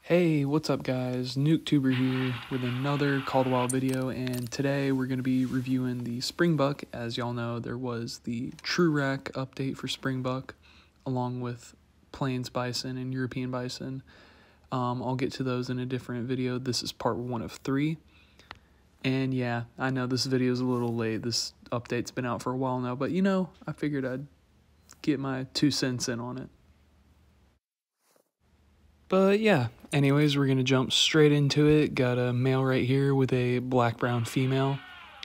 Hey, what's up guys? NukeTuber here with another Call to Wild video, and today we're going to be reviewing the Springbok. As y'all know, there was the True Rack update for Springbok, along with Plains Bison and European Bison. I'll get to those in a different video. This is part 1 of 3. And yeah, I know this video is a little late. This update's been out for a while now, but you know, I figured I'd get my 2 cents in on it. But yeah, anyways, we're going to jump straight into it. Got a male right here with a black-brown female.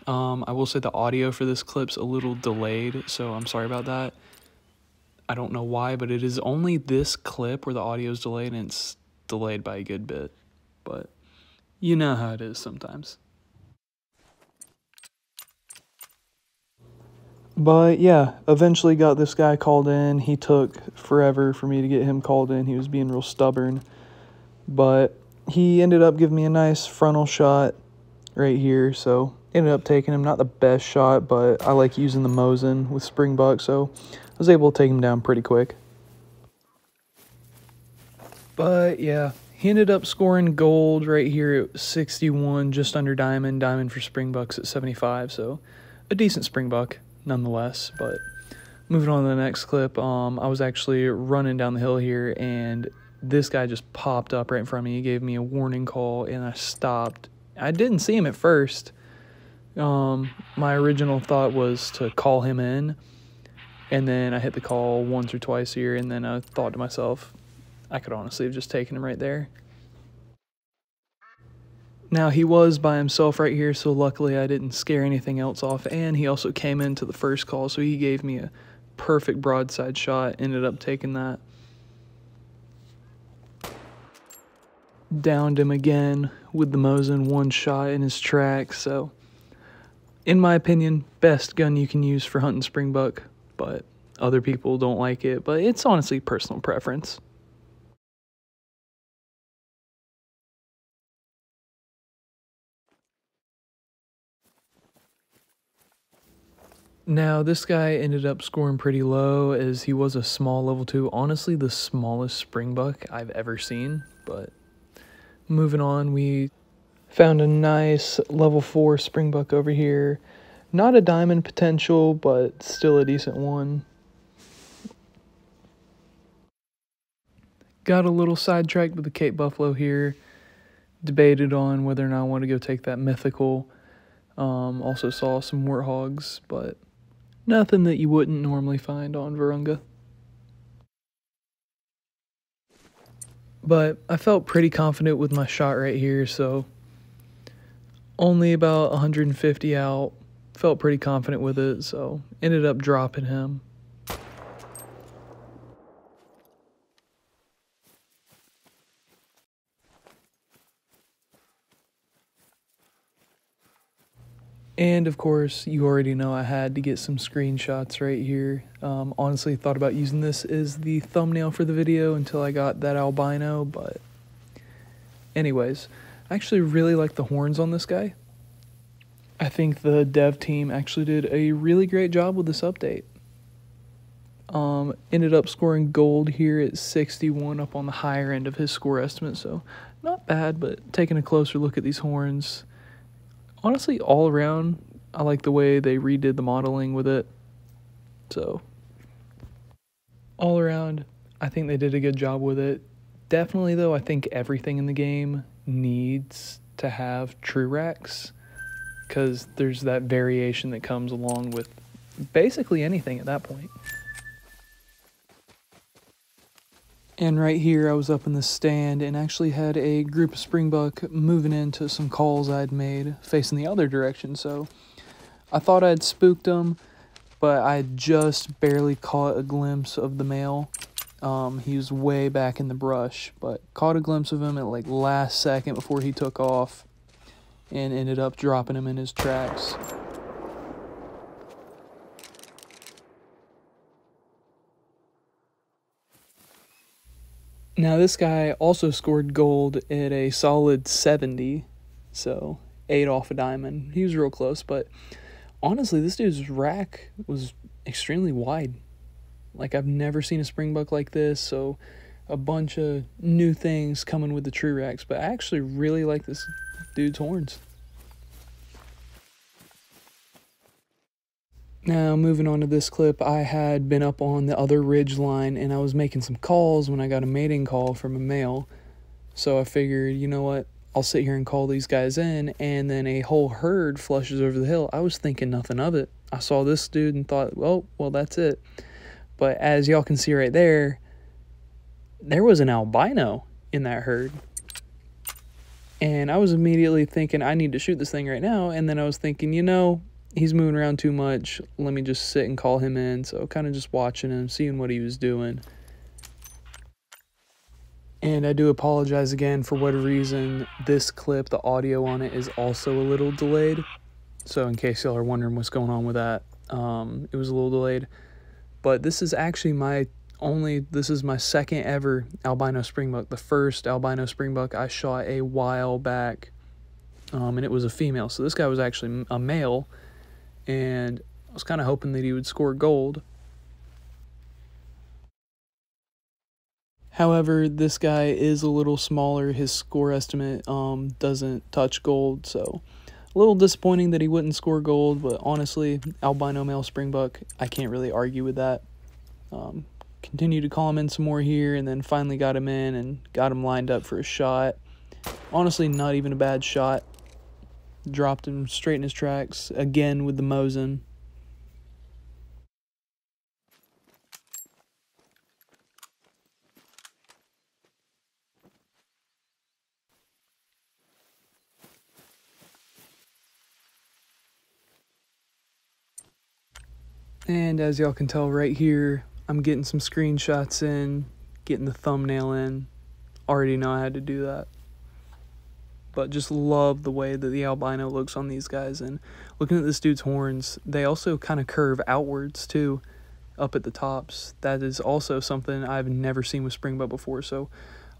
I will say the audio for this clip's a little delayed, so I'm sorry about that. I don't know why, but it is only this clip where the audio is delayed, and it's delayed by a good bit. But you know how it is sometimes. But yeah, eventually got this guy called in. He took forever for me to get him called in. He was being real stubborn. But he ended up giving me a nice frontal shot right here. So ended up taking him. Not the best shot, but I like using the Mosin with Springbok. So I was able to take him down pretty quick. But yeah, he ended up scoring gold right here at 61, just under diamond. Diamond for Springboks at 75. So a decent Springbok nonetheless. But moving on to the next clip, I was actually running down the hill here, and this guy just popped up right in front of me. He gave me a warning call, and I stopped. I didn't see him at first. My original thought was to call him in, and then I hit the call once or twice here, and then I thought to myself, I could honestly have just taken him right there. Now, he was by himself right here, so luckily I didn't scare anything else off, and he also came into the first call, so he gave me a perfect broadside shot, ended up taking that. Downed him again with the Mosin, one shot in his track, so in my opinion, best gun you can use for hunting Springbok, but other people don't like it, but it's honestly personal preference. Now, this guy ended up scoring pretty low as he was a small level 2. Honestly, the smallest Springbok I've ever seen. But moving on, we found a nice level 4 Springbok over here. Not a diamond potential, but still a decent one. Got a little sidetracked with the Cape Buffalo here. Debated on whether or not I want to go take that mythical. Also saw some warthogs, but nothing that you wouldn't normally find on Virunga. But I felt pretty confident with my shot right here, so only about 150 out. Felt pretty confident with it, so ended up dropping him. And of course, you already know I had to get some screenshots right here. Honestly, thought about using this as the thumbnail for the video until I got that albino, but anyways, I actually really like the horns on this guy. I think the dev team actually did a really great job with this update. Ended up scoring gold here at 61, up on the higher end of his score estimate, so not bad, but taking a closer look at these horns, honestly, all around, I like the way they redid the modeling with it. So, all around, I think they did a good job with it. Definitely, though, I think everything in the game needs to have true racks, because there's that variation that comes along with basically anything at that point. And right here, I was up in the stand and actually had a group of Springbok moving into some calls I'd made facing the other direction. So I thought I'd spooked them, but I just barely caught a glimpse of the male. He was way back in the brush, but caught a glimpse of him at like last second before he took off and ended up dropping him in his tracks. Now, this guy also scored gold at a solid 70, so 8 off a diamond. He was real close, but honestly, this dude's rack was extremely wide. Like, I've never seen a Springbok like this, so a bunch of new things coming with the tree racks, but I actually really like this dude's horns. Now, moving on to this clip, I had been up on the other ridge line and I was making some calls when I got a mating call from a male. So I figured, you know what, I'll sit here and call these guys in, and then a whole herd flushes over the hill. I was thinking nothing of it. I saw this dude and thought, well, that's it. But as y'all can see right there, there was an albino in that herd. And I was immediately thinking, I need to shoot this thing right now. And then I was thinking, you know, he's moving around too much. Let me just sit and call him in. So kind of just watching him, seeing what he was doing. And I do apologize again for whatever reason. This clip, the audio on it is also a little delayed. So in case y'all are wondering what's going on with that, it was a little delayed. But this is actually this is my second ever albino springbok. The first albino springbok I shot a while back, and it was a female. So this guy was actually a male, and I was kind of hoping that he would score gold. However, this guy is a little smaller. His score estimate doesn't touch gold, so a little disappointing that he wouldn't score gold, but honestly, albino male springbok, I can't really argue with that. Continued to call him in some more here, and then finally got him in and got him lined up for a shot. Honestly, not even a bad shot. Dropped him straight in his tracks, again with the Mosin. And as y'all can tell right here, I'm getting some screenshots in, getting the thumbnail in. Already know I had to do that. But just love the way that the albino looks on these guys. And looking at this dude's horns, they also kind of curve outwards too, up at the tops. That is also something I've never seen with springbok before. So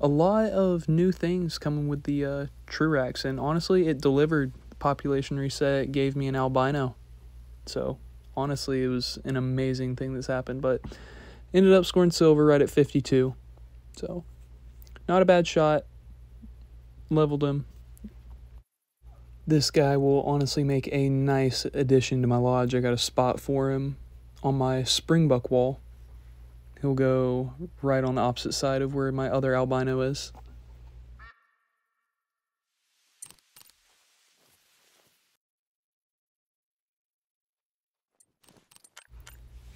a lot of new things coming with the true racks. And honestly, it delivered. The population reset gave me an albino. So honestly, it was an amazing thing that's happened, but ended up scoring silver right at 52. So, not a bad shot. Leveled him. This guy will honestly make a nice addition to my lodge. I got a spot for him on my springbok wall. He'll go right on the opposite side of where my other albino is.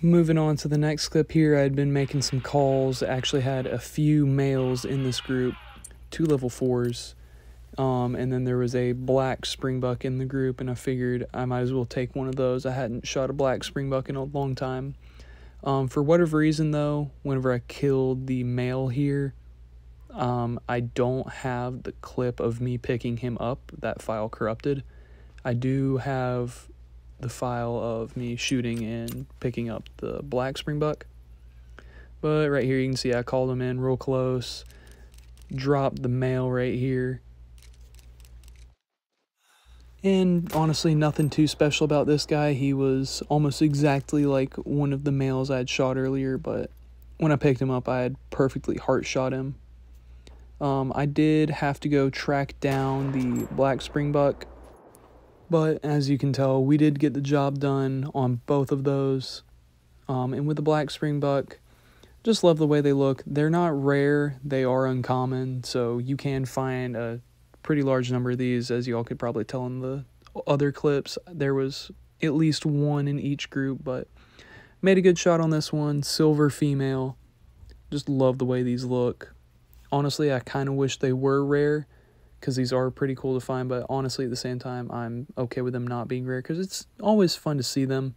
Moving on to the next clip here, I had been making some calls. I actually had a few males in this group, 2 level 4s, and then there was a black springbok in the group, and I figured I might as well take one of those. I hadn't shot a black springbok in a long time. For whatever reason though, whenever I killed the male here, I don't have the clip of me picking him up. That file corrupted. I do have the file of me shooting and picking up the black springbok, but right here you can see I called him in real close, dropped the male right here, and honestly nothing too special about this guy. He was almost exactly like one of the males I had shot earlier, but when I picked him up I had perfectly heart shot him. I did have to go track down the black springbok, but as you can tell, we did get the job done on both of those. And with the black springbok, just love the way they look. They're not rare, they are uncommon, so you can find a pretty large number of these, as y'all could probably tell in the other clips. There was at least one in each group, but made a good shot on this one. Silver female. Just love the way these look. Honestly, I kind of wish they were rare, because these are pretty cool to find, but honestly, at the same time, I'm okay with them not being rare, because it's always fun to see them.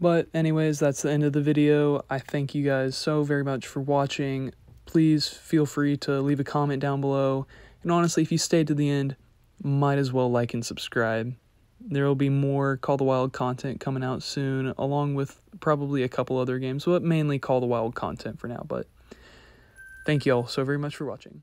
But anyways, that's the end of the video. I thank you guys so very much for watching. Please feel free to leave a comment down below, and honestly, if you stayed to the end, might as well like and subscribe. There will be more Call the Wild content coming out soon, along with probably a couple other games, but mainly Call the Wild content for now, but thank you all so very much for watching.